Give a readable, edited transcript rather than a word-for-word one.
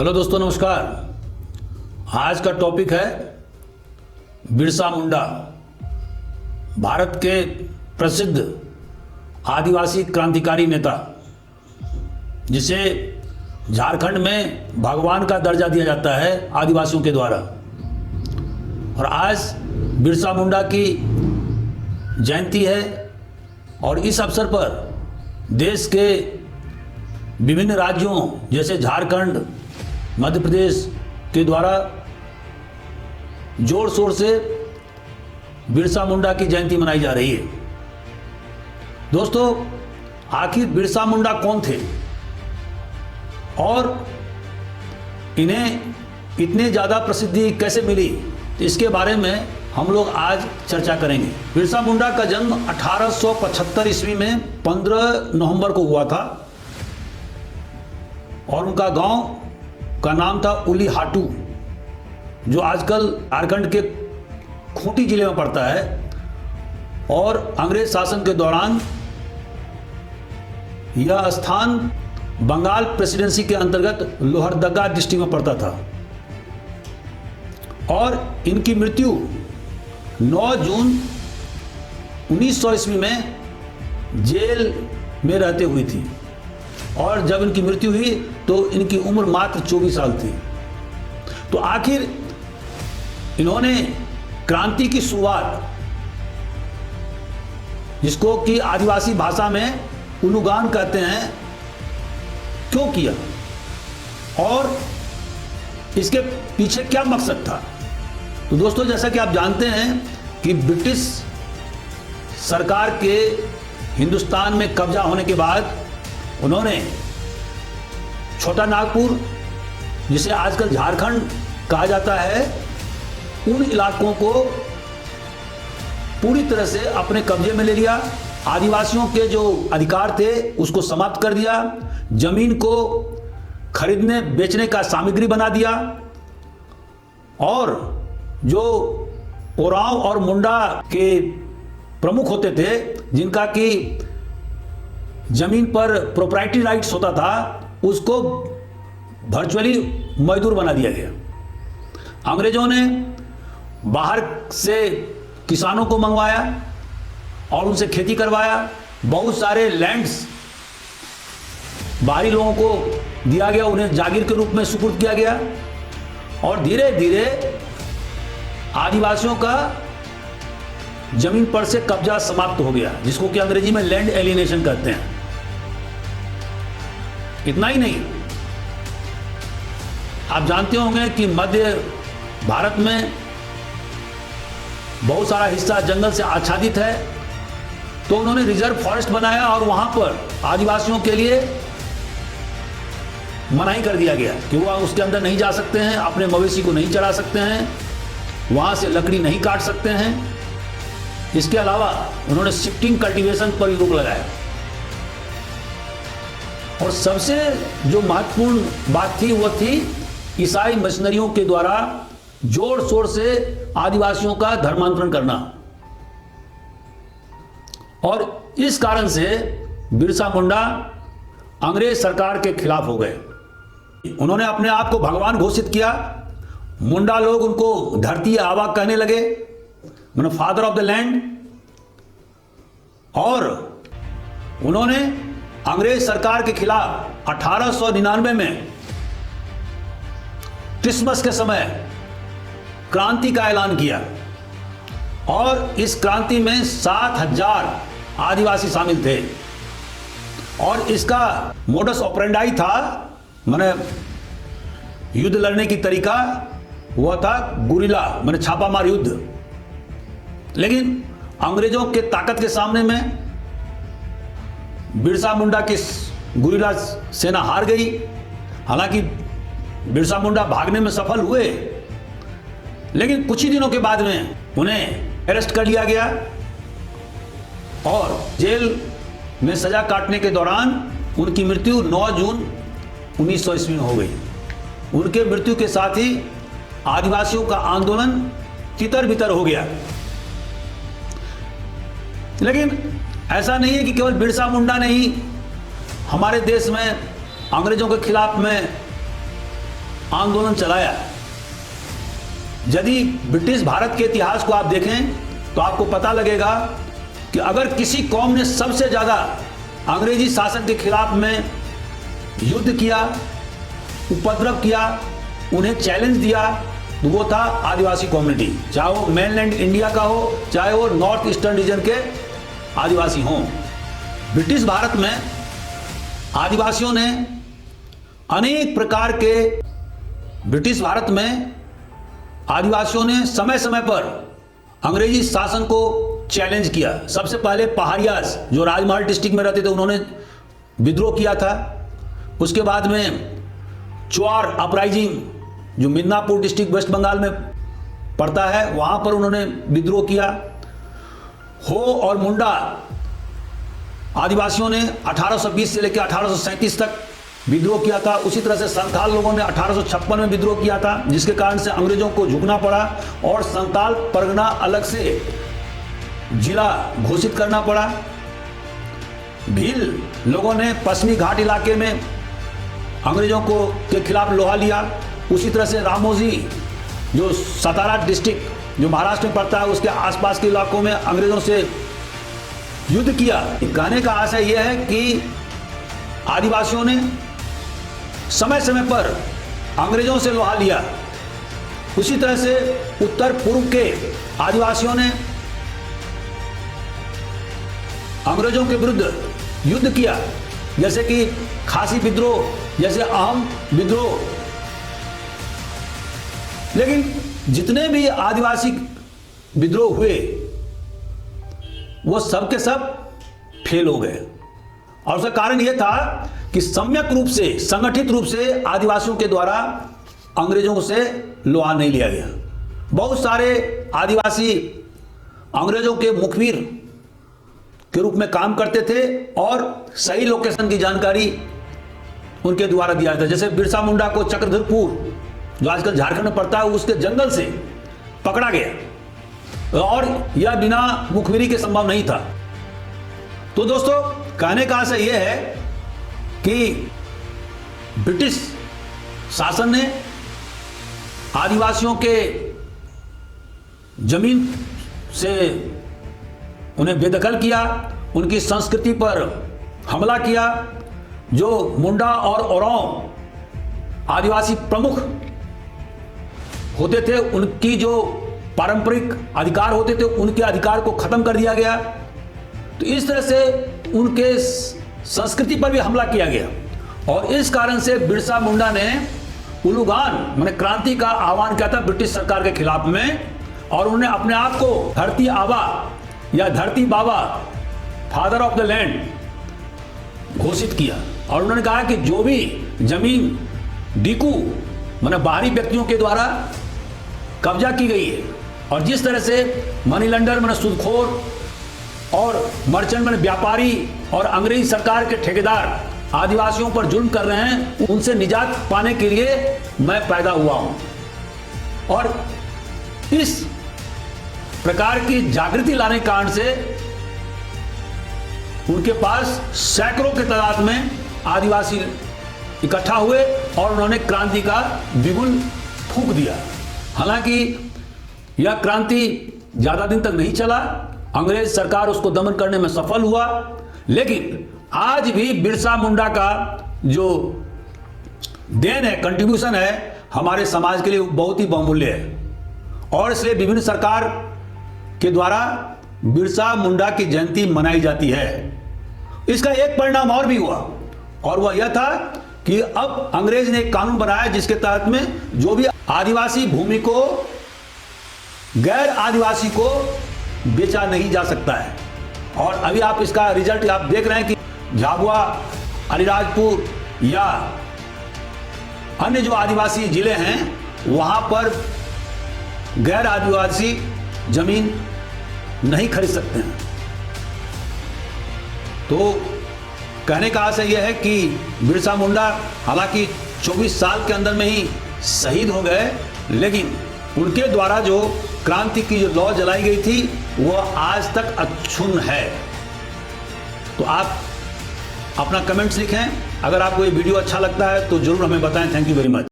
Hello दोस्तों, नमस्कार। आज का टॉपिक है बिरसा मुंडा, भारत के प्रसिद्ध आदिवासी क्रांतिकारी नेता, जिसे झारखंड में भगवान का दर्जा दिया जाता है आदिवासियों के द्वारा। और आज बिरसा मुंडा की जयंती है और इस अवसर पर देश के विभिन्न राज्यों जैसे झारखंड, मध्य प्रदेश के द्वारा जोर शोर से बिरसा मुंडा की जयंती मनाई जा रही है। दोस्तों, आखिर बिरसा मुंडा कौन थे और इन्हें इतने ज़्यादा प्रसिद्धि कैसे मिली, तो इसके बारे में हम लोग आज चर्चा करेंगे। बिरसा मुंडा का जन्म 1875 ईस्वी में 15 नवंबर को हुआ था और उनका गांव का नाम था उलीहाटू, जो आजकल झारखंड के खूंटी जिले में पड़ता है। और अंग्रेज शासन के दौरान यह स्थान बंगाल प्रेसिडेंसी के अंतर्गत लोहरदगा डिस्ट्रिक्ट में पड़ता था। और इनकी मृत्यु 9 जून 1900 ईस्वी में जेल में रहते हुई थी। और जब इनकी मृत्यु हुई तो इनकी उम्र मात्र 24 साल थी। तो आखिर इन्होंने क्रांति की शुरुआत, जिसको कि आदिवासी भाषा में उलुगान कहते हैं, क्यों किया और इसके पीछे क्या मकसद था? तो दोस्तों, जैसा कि आप जानते हैं कि ब्रिटिश सरकार के हिंदुस्तान में कब्जा होने के बाद उन्होंने छोटा नागपुर, जिसे आजकल झारखंड कहा जाता है, उन इलाकों को पूरी तरह से अपने कब्जे में ले लिया। आदिवासियों के जो अधिकार थे उसको समाप्त कर दिया, जमीन को खरीदने बेचने का सामग्री बना दिया। और जो ओरांव और मुंडा के प्रमुख होते थे, जिनका कि जमीन पर प्रोप्राइटरी राइट्स होता था, उसको वर्चुअली मजदूर बना दिया गया। अंग्रेजों ने बाहर से किसानों को मंगवाया और उनसे खेती करवाया। बहुत सारे लैंड्स बाहरी लोगों को दिया गया, उन्हें जागीर के रूप में सुपुर्द किया गया। और धीरे धीरे आदिवासियों का जमीन पर से कब्जा समाप्त हो गया, जिसको कि अंग्रेजी में लैंड एलिनेशन कहते हैं। इतना ही नहीं, आप जानते होंगे कि मध्य भारत में बहुत सारा हिस्सा जंगल से आच्छादित है, तो उन्होंने रिजर्व फॉरेस्ट बनाया और वहां पर आदिवासियों के लिए मनाही कर दिया गया कि वह उसके अंदर नहीं जा सकते हैं, अपने मवेशी को नहीं चरा सकते हैं, वहां से लकड़ी नहीं काट सकते हैं। इसके अलावा उन्होंने शिफ्टिंग कल्टीवेशन पर भी रोक लगाया। और सबसे जो महत्वपूर्ण बात थी वो थी ईसाई मिशनरियों के द्वारा जोर शोर से आदिवासियों का धर्मांतरण करना। और इस कारण से बिरसा मुंडा अंग्रेज सरकार के खिलाफ हो गए। उन्होंने अपने आप को भगवान घोषित किया। मुंडा लोग उनको धरती आबा कहने लगे, मतलब फादर ऑफ द लैंड। और उन्होंने अंग्रेज सरकार के खिलाफ 1899 में क्रिसमस के समय क्रांति का ऐलान किया। और इस क्रांति में 7000 आदिवासी शामिल थे। और इसका मोडस ऑपरेंडाई था, माने युद्ध लड़ने की तरीका हुआ था गुरिल्ला, माने छापामार युद्ध। लेकिन अंग्रेजों के ताकत के सामने में बिरसा मुंडा की गुरिल्ला सेना हार गई। हालांकि बिरसा मुंडा भागने में सफल हुए, लेकिन कुछ ही दिनों के बाद में उन्हें अरेस्ट कर लिया गया और जेल में सजा काटने के दौरान उनकी मृत्यु 9 जून 1900 ईस्वी में हो गई। उनके मृत्यु के साथ ही आदिवासियों का आंदोलन तितर बितर हो गया। लेकिन ऐसा नहीं है कि केवल बिरसा मुंडा ने ही हमारे देश में अंग्रेजों के खिलाफ में आंदोलन चलाया। यदि ब्रिटिश भारत के इतिहास को आप देखें तो आपको पता लगेगा कि अगर किसी कौम ने सबसे ज़्यादा अंग्रेजी शासन के खिलाफ में युद्ध किया, उपद्रव किया, उन्हें चैलेंज दिया, तो वो था आदिवासी कम्युनिटी, चाहे वो मेनलैंड इंडिया का हो, चाहे वो नॉर्थ ईस्टर्न रीजन के आदिवासी हों। ब्रिटिश भारत में आदिवासियों ने अनेक प्रकार के ब्रिटिश भारत में आदिवासियों ने समय समय पर अंग्रेजी शासन को चैलेंज किया। सबसे पहले पहाड़ियास जो राजमहल डिस्ट्रिक्ट में रहते थे, उन्होंने विद्रोह किया था। उसके बाद में चुआर अपराइजिंग जो मिदनापुर डिस्ट्रिक्ट वेस्ट बंगाल में पड़ता है, वहाँ पर उन्होंने विद्रोह किया। हो और मुंडा आदिवासियों ने 1820 से लेकर 1837 तक विद्रोह किया था। उसी तरह से संथाल लोगों ने 1856 में विद्रोह किया था, जिसके कारण से अंग्रेजों को झुकना पड़ा और संथाल परगना अलग से जिला घोषित करना पड़ा। भील लोगों ने पश्चिमी घाट इलाके में अंग्रेजों को के खिलाफ लोहा लिया। उसी तरह से रामोजी जो सतारा डिस्ट्रिक्ट जो महाराष्ट्र में पड़ता है, उसके आसपास के इलाकों में अंग्रेजों से युद्ध किया। कहने का आशय यह है कि आदिवासियों ने समय समय पर अंग्रेजों से लोहा लिया। उसी तरह से उत्तर पूर्व के आदिवासियों ने अंग्रेजों के विरुद्ध युद्ध किया, जैसे कि खासी विद्रोह, जैसे अहम विद्रोह। लेकिन जितने भी आदिवासी विद्रोह हुए वो सब के सब फेल हो गए, और उसका कारण यह था कि सम्यक रूप से, संगठित रूप से आदिवासियों के द्वारा अंग्रेजों से लोहा नहीं लिया गया। बहुत सारे आदिवासी अंग्रेजों के मुखबिर के रूप में काम करते थे और सही लोकेशन की जानकारी उनके द्वारा दिया जाता है। जैसे बिरसा मुंडा को चक्रधरपुर जो आजकल झारखंड में पड़ता है, उसके जंगल से पकड़ा गया और यह बिना मुखबिरी के संभव नहीं था। तो दोस्तों, कहने का आशय यह है कि ब्रिटिश शासन ने आदिवासियों के जमीन से उन्हें बेदखल किया, उनकी संस्कृति पर हमला किया। जो मुंडा और ओरांव आदिवासी प्रमुख होते थे, उनकी जो पारंपरिक अधिकार होते थे, उनके अधिकार को खत्म कर दिया गया। तो इस तरह से उनके संस्कृति पर भी हमला किया गया, और इस कारण से बिरसा मुंडा ने उलूगान माने क्रांति का आह्वान किया था ब्रिटिश सरकार के खिलाफ में, और उन्होंने अपने आप को धरती आबा या धरती बाबा, फादर ऑफ द लैंड घोषित किया। और उन्होंने कहा कि जो भी जमीन डीकू माने बाहरी व्यक्तियों के द्वारा कब्जा की गई है, और जिस तरह से मनी लॉन्डर माने सूदखोर और मर्चेंट माने व्यापारी और अंग्रेजी सरकार के ठेकेदार आदिवासियों पर जुल्म कर रहे हैं, उनसे निजात पाने के लिए मैं पैदा हुआ हूं। और इस प्रकार की जागृति लाने के कारण से उनके पास सैकड़ों के तादाद में आदिवासी इकट्ठा हुए और उन्होंने क्रांति का बिगुल फूंक दिया। हालांकि यह क्रांति ज्यादा दिन तक नहीं चला, अंग्रेज सरकार उसको दमन करने में सफल हुआ, लेकिन आज भी बिरसा मुंडा का जो देन है, कंट्रीब्यूशन है, हमारे समाज के लिए बहुत ही बहुमूल्य है। और इसलिए विभिन्न सरकार के द्वारा बिरसा मुंडा की जयंती मनाई जाती है। इसका एक परिणाम और भी हुआ, और वह यह था कि अब अंग्रेज ने एक कानून बनाया जिसके तहत में जो भी आदिवासी भूमि को गैर आदिवासी को बेचा नहीं जा सकता है। और अभी आप इसका रिजल्ट आप देख रहे हैं कि झाबुआ, अलीराजपुर या अन्य जो आदिवासी जिले हैं, वहां पर गैर आदिवासी जमीन नहीं खरीद सकते हैं। तो कहने का आशय यह है कि बिरसा मुंडा हालांकि 24 साल के अंदर में ही शहीद हो गए, लेकिन उनके द्वारा जो क्रांति की जो लौ जलाई गई थी वह आज तक अक्षुण्ण है। तो आप अपना कमेंट्स लिखें। अगर आपको ये वीडियो अच्छा लगता है तो जरूर हमें बताएं। Thank you very much.